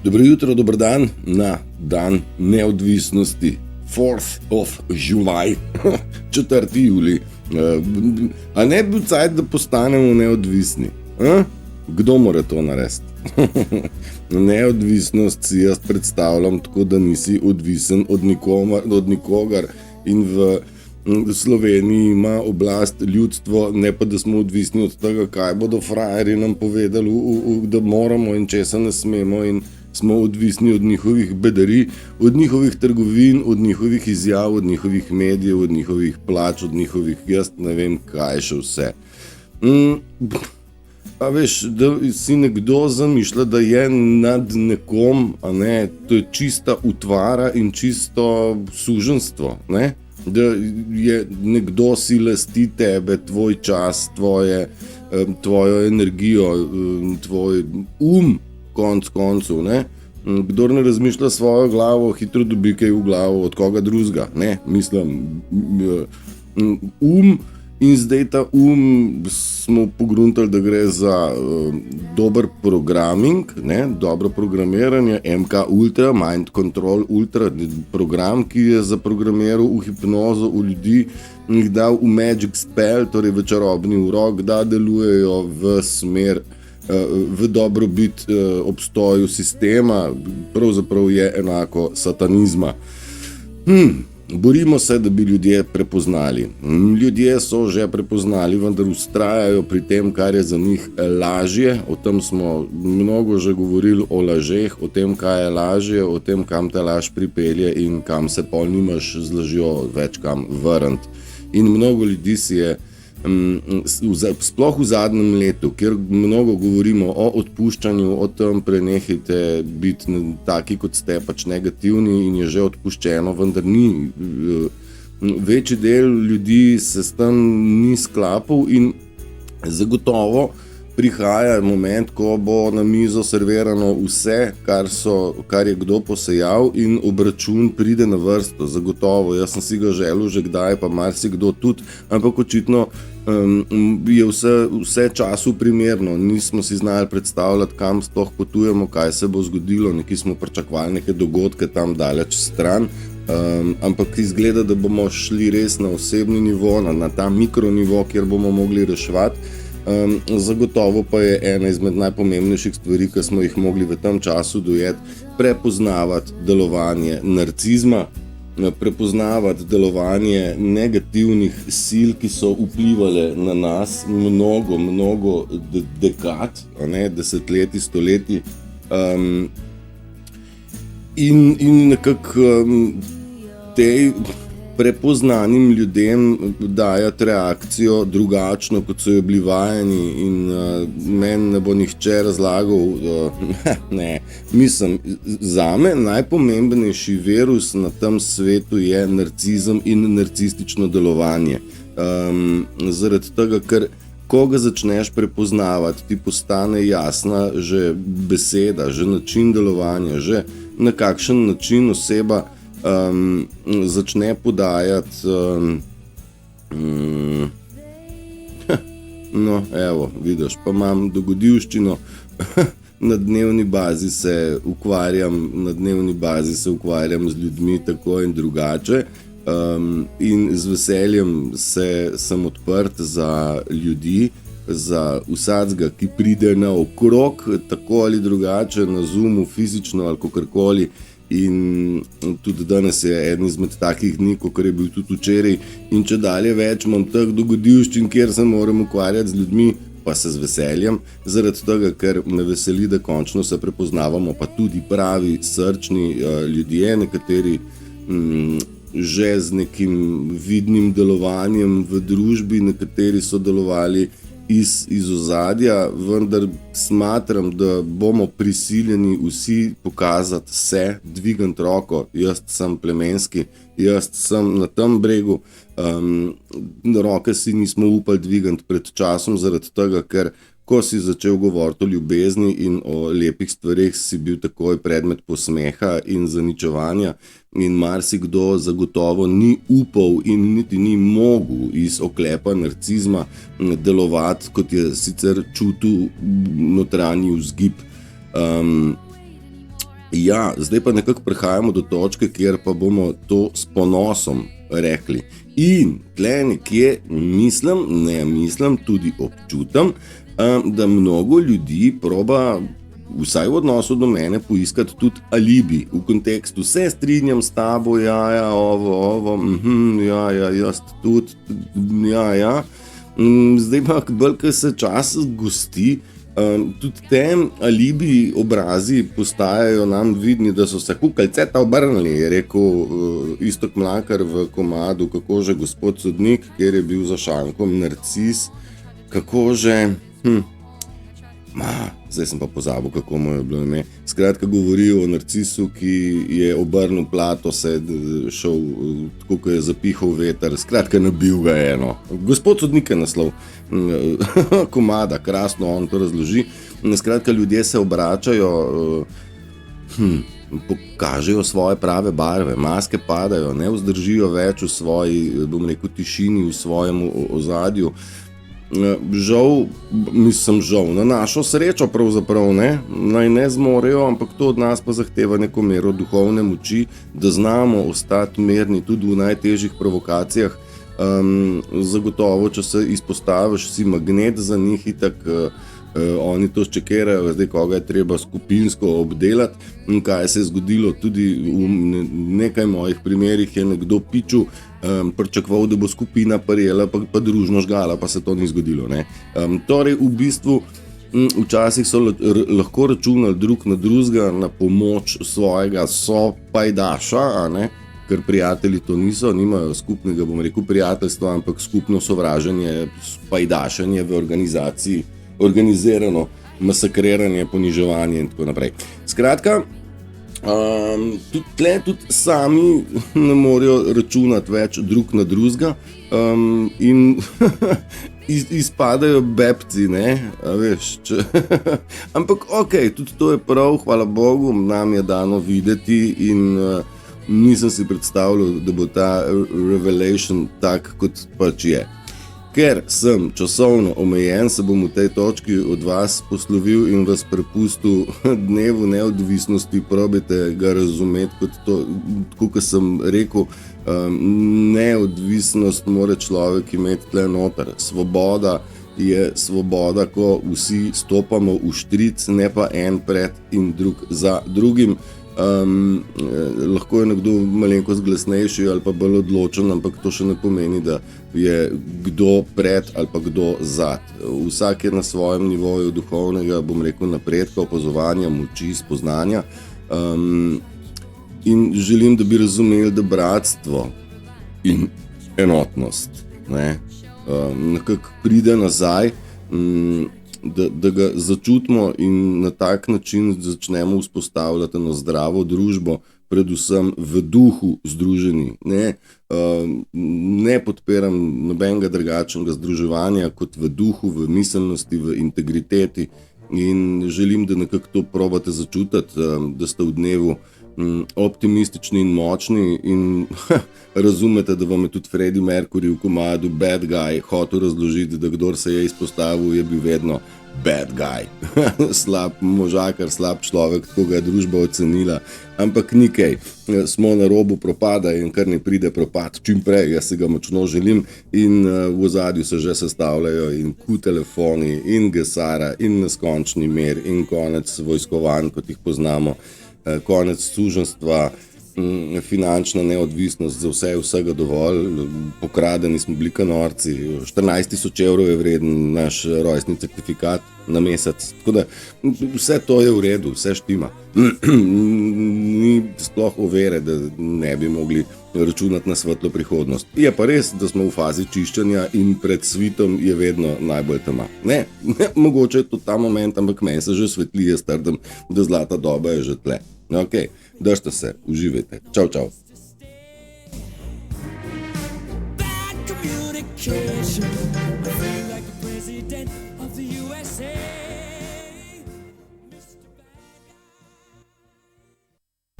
Dobro jutro, dober dan na dan neodvisnosti, 4th of July, 4. julij. A ne bi bil cajt, da postanemo neodvisni? Kdo mora to narediti? Neodvisnost si jaz predstavljam tako, da nisi odvisen od nikogar in v Sloveniji ima oblast ljudstvo, ne pa da smo odvisni od tega, kaj bodo frajerji nam povedali, da moramo in česa ne smemo, in smo odvisni od njihovih bedarij, od njihovih trgovin, od njihovih izjav, od njihovih medijev, od njihovih plač, od njihovih, jaz ne vem kaj še vse. A veš, da si nekdo zamišlja, da je nad nekom, a ne, to je čista utvara in čisto suženstvo, ne? Da je nekdo si lasti tebe, tvoj čas, tvojo energijo, tvoj konc koncev, ne? Kdor ne razmišlja svojo glavo, hitro dobi kaj v glavo od koga drugega, ne? Mislim, in zdaj ta smo pogruntali, da gre za dober programming, ne? Dobro programiranje, MK Ultra, Mind Control Ultra, program, ki je zaprogramiral v hipnozo v ljudi in jih dal v magic spell, torej v čarobni urok, da delujejo v smer, v dobrobit obstoju sistema, pravzaprav je enako satanizma. Borimo se, da bi ljudje prepoznali. Ljudje so že prepoznali, vendar vztrajajo pri tem, kar je za njih lažje. O tem smo mnogo že govorili, o lažeh, o tem, kaj je lažje, o tem, kam te laž pripelje in kam se pol nimaš z lažjo več kam vrniti. In mnogo ljudi si je, sploh v zadnjem letu, kjer mnogo govorimo o odpuščanju, o tem prenehajte biti taki, kot ste, pač negativni in je že odpuščeno, vendar ni. Večji del ljudi se s tem ni sklapal in zagotovo prihaja moment, ko bo na mizo servirano vse, kar je kdo posejal in obračun pride na vrsto, zagotovo. Jaz sem si ga želel že kdaj, pa marsikdo tudi, ampak očitno je vse času primerno. Nismo si znali predstavljati, kam sploh potujemo, kaj se bo zgodilo, neki smo pričakovali neke dogodke tam daleč stran, ampak izgleda, da bomo šli res na osebni nivo, na ta mikronivo, kjer bomo mogli reševati. Zagotovo pa je ena izmed najpomembnejših stvari, ki smo jih mogli v tem času dojeti, prepoznavati delovanje narcizma, prepoznavati delovanje negativnih sil, ki so vplivale na nas mnogo dekad, desetletij, stoletij, in nekako tej prepoznanim ljudem dajati reakcijo drugačno, kot so jo bili vajeni, in meni ne bo nihče razlagal, mislim, zame najpomembnejši virus na tem svetu je narcizem in narcistično delovanje. Zaradi tega, ker ko ga začneš prepoznavati, ti postane jasna že beseda, že način delovanja, že na kakšen način oseba začne podajati, no, evo, vidiš, pa imam dogodivščino, na dnevni bazi se ukvarjam z ljudmi tako in drugače, in z veseljem sem odprt za ljudi, za vsakega, ki pride na okrog, tako ali drugače, na Zoomu, fizično ali kakorkoli. In tudi danes je eden izmed takih dni, kakor je bil tudi včeraj, in če dalje več imam teh dogodivščin, kjer se moram ukvarjati z ljudmi, pa se z veseljem, zaradi tega, ker me veseli, da končno se prepoznavamo, pa tudi pravi srčni ljudje, nekateri že z nekim vidnim delovanjem v družbi, nekateri so delovali iz ozadja, vendar smatram, da bomo prisiljeni vsi pokazati se, dvigant roko, jaz sem plemenski, jaz sem na tem bregu, roke si nismo upali dvigant pred časom, zaradi tega, ker ko si začel govoriti o ljubezni in o lepih stvareh, si bil takoj predmet posmeha in zaničevanja, in marsikdo zagotovo ni upal in niti ni mogel iz oklepa narcizma delovati, kot je sicer čutil notranji vzgib. Ja, zdaj pa nekako prihajamo do točke, kjer pa bomo to s ponosom rekli. In tle nekje mislim, tudi občutam, da mnogo ljudi proba, vsaj v odnosu do mene, poiskati tudi alibi v kontekstu, se strinjam s tabo, jaz tudi, Zdaj pa, bolj, ko se čas gosti, tudi tem alibi obrazi postajajo nam vidni, da so se kukaljceta obrnili, je rekel Iztok Mlakar v komadu Kako že gospod sodnik, kjer je bil za šankom narcis, kako že, zdaj sem pa pozabil, kako mu je bilo ime. Skratka, govori o narcisu, ki je obrnil plato, se šel, tako ko je zapihal veter, skratka, nabil ga eno. Gospod sodnik je naslov komada, krasno on to razloži. Skratka, ljudje se obračajo, pokažejo svoje prave barve, maske padajo, ne vzdržijo več v svoji, tišini, v svojem ozadju. Žal, na našo srečo pravzaprav naj ne zmorejo, ampak to od nas pa zahteva neko mero duhovne moči, da znamo ostati mirni tudi v najtežjih provokacijah. Zagotovo, če se izpostaviš, si magnet za njih, itak oni to ščekirajo, zdaj koga je treba skupinsko obdelati. In kaj se je zgodilo, tudi v nekaj mojih primerih je nekdo pičil, pričakoval, da bo skupina prijela, pa družno žgala, pa se to ni zgodilo. Torej, v bistvu, včasih so lahko računali drug na drugega, na pomoč svojega sopajdaša, ker prijatelji to nimajo skupnega, prijateljstva, ampak skupno sovraženje, pajdašenje v organizaciji, organizirano masakriranje, poniževanje in tako naprej. Skratka, tudi sami ne morejo računati več drug na drugega in izpadajo bebci, veš, ampak okej, tudi to je prav, hvala Bogu, nam je dano videti in nisem si predstavljal, da bo ta revelation tak, kot pač je. Ker sem časovno omejen, se bom v tej točki od vas poslovil in vas prepustil dnevu neodvisnosti, probajte ga razumeti kot to, tako kot sem rekel, neodvisnost mora človek imeti tle noter. Svoboda je svoboda, ko vsi stopamo v štric, ne pa en pred in drug za drugim. Lahko je nekdo malenkost glasnejši ali pa bolj odločen, ampak to še ne pomeni, da je kdo pred ali pa kdo zad. Vsak je na svojem nivoju duhovnega, napredka, opazovanja, moči, spoznanja in želim, da bi razumeli, da bratstvo in enotnost nekako pride nazaj, da ga začutimo in na tak način začnemo vzpostavljati eno zdravo družbo, predvsem v duhu združeni. Ne podpiram nobenega drugačnega združevanja kot v duhu, v miselnosti, v integriteti in želim, da nekako to probate začutiti, da ste v dnevu optimistični in močni in razumete, da vam je tudi Freddie Mercury v komadu Bad Guy hotel razložiti, da kdor se je izpostavil, je bil vedno bad guy. Slab možakar, slab človek, tako ga je družba ocenila, ampak nikaj, smo na robu propada in kar ne pride propad čim prej, jaz se ga močno želim in v ozadju se že sestavljajo in telefoni in gesara in neskončni mir in konec vojskovanj, kot jih poznamo, konec suženjstva, finančna neodvisnost, za vse je vsega dovolj, pokradeni smo bili norci, 14.000 evrov je vreden naš rojstni certifikat na mesec, tako da vse to je v redu, vse štima. Ni sploh overe, da ne bi mogli računati na svetlo prihodnost. Je pa res, da smo v fazi čiščenja in pred svitom je vedno najbolj tema. Ne, mogoče je to ta moment, ampak meni se že svetli, jaz trdim, da zlata doba je že tle. Ok, držite se, uživajte. Čau, čau. Bad communication.